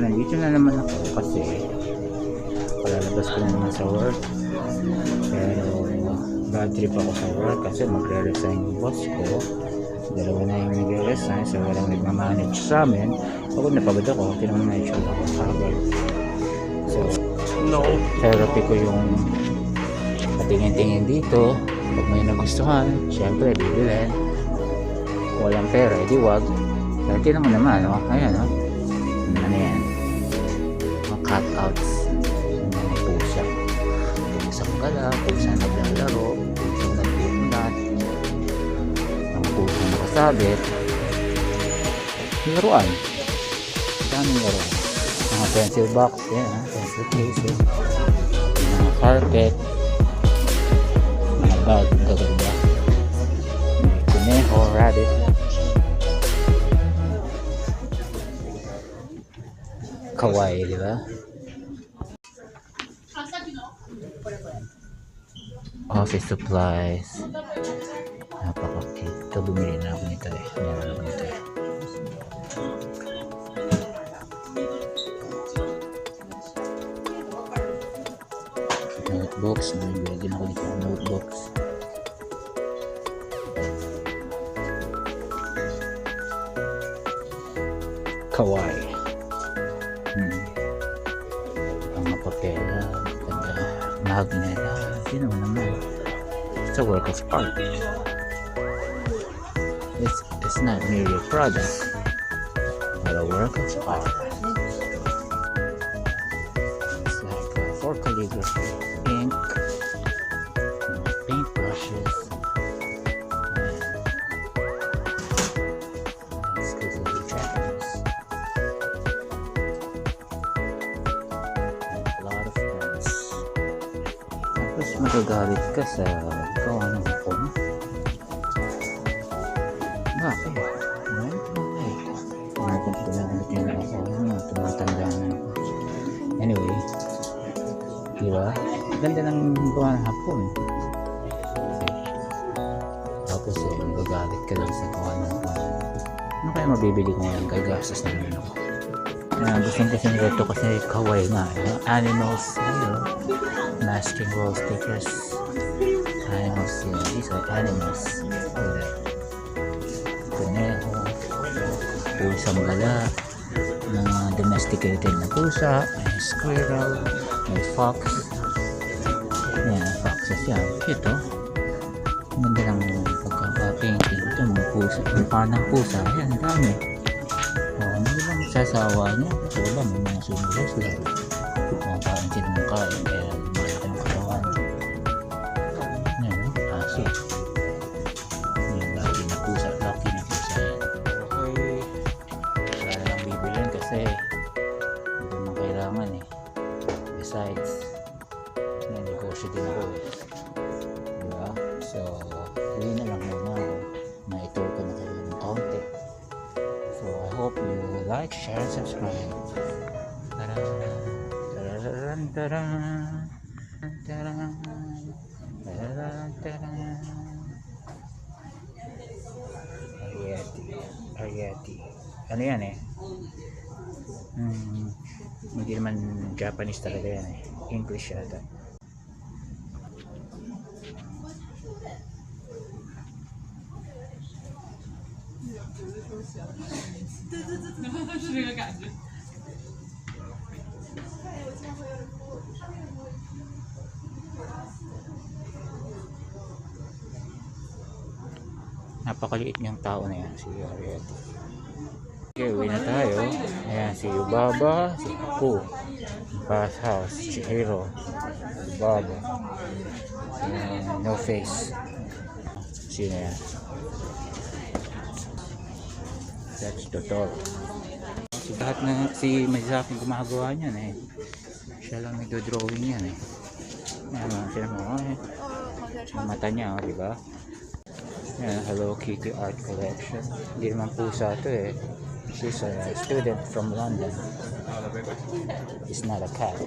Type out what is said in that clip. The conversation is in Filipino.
nandito na naman ako kasi palalabas ko na naman sa work. Pero bad trip ako sa work kasi magre-resign yung boss ko. Dalawa na yung nagre-resign, so walang nagmamanage sa amin. Pagod na pagod ako, kinamanage ako kagad. So therapy ko yung patingin-tingin dito. Pag may nagustuhan, syempre bibilin. Walang pera, edi wag. Pero tinan mo naman, oh. Ayan, oh. Ano yan? Mga cutouts ng mga pusa. Pusang gala, pusang naglalaro, pusang nagbimulat, mga pusang nakasabit. Laruan. Daming laruan. Mga pencil box, yan, ha? Pencil cases. Mga carpet. Mga bag, gaganda. Kuneho, rabbit. Kawaii, di ba? Office supplies. Napaka-cute. Ito, bumili na ako nito eh. Meron ako nito eh. Notebooks. Bumili din ako nito. Notebooks. Kawaii. Mga papela, magnet, sino naman. It's a work of art. It's not merely a product, but a work of art. It's like for calligraphy, ink, paint brushes, exclusively Japanese. Tapos magagalit ka sa gawa ng phone. Bakit? Tumatanda na ako. Anyway, diba? Ganda ng gawa ng hapon. Tapos magagalit ka lang sa gawa ng phone. Ano kaya mabibili ko ngayon? Gagastos na naman ako. Gusto ko ito kasi kawaii nga. Animals, masking wall stickers. Animals, these are animals. Kuneho, pusang gala, mga domesticated na pusa, may squirrel, may fox. Yan, foxes yan. Ito, ganda lang pagkaka-painting. Ito, mga pusa, mukha ng pusa. Yan, dami. Hindi lang sasawa niya. So ba, may mga sumulos lang. Mga kain sila ng kain. Kaya malaki ang katawan. Yan, aso. Yan, laki na pusa. Laki na pusa yan. Okay. Wala na lang bibilin kasi hindi naman kailangan eh. Besides, yan, negosyo din ako eh. Diba? So, hindi na lang muna ako. Na-tour ko na kayo ng konti. So I hope you like, share, and subscribe. Tararan, tararan, tararan, tararan, tararan. Ariete. Ano yan eh? Hindi naman Japanese talaga yan eh. English yata. Napakaliit niyang tao na yan, si Ariete. Okay, uwi na tayo. Ayan, si Yubaba, si Aku, Bath House, Chihiro, Yubaba, No Face. Sino yan? That's Totoro. So, lahat na si Mizaki gumagawa niyan eh. Siya lang nagdo-drawing yan eh. Ayan, sila mo eh. Ang mata niya, di ba? Ayan, Hello Kitty Art Collection. Hindi naman pusa ito eh. She's a student from London. It's not a cat.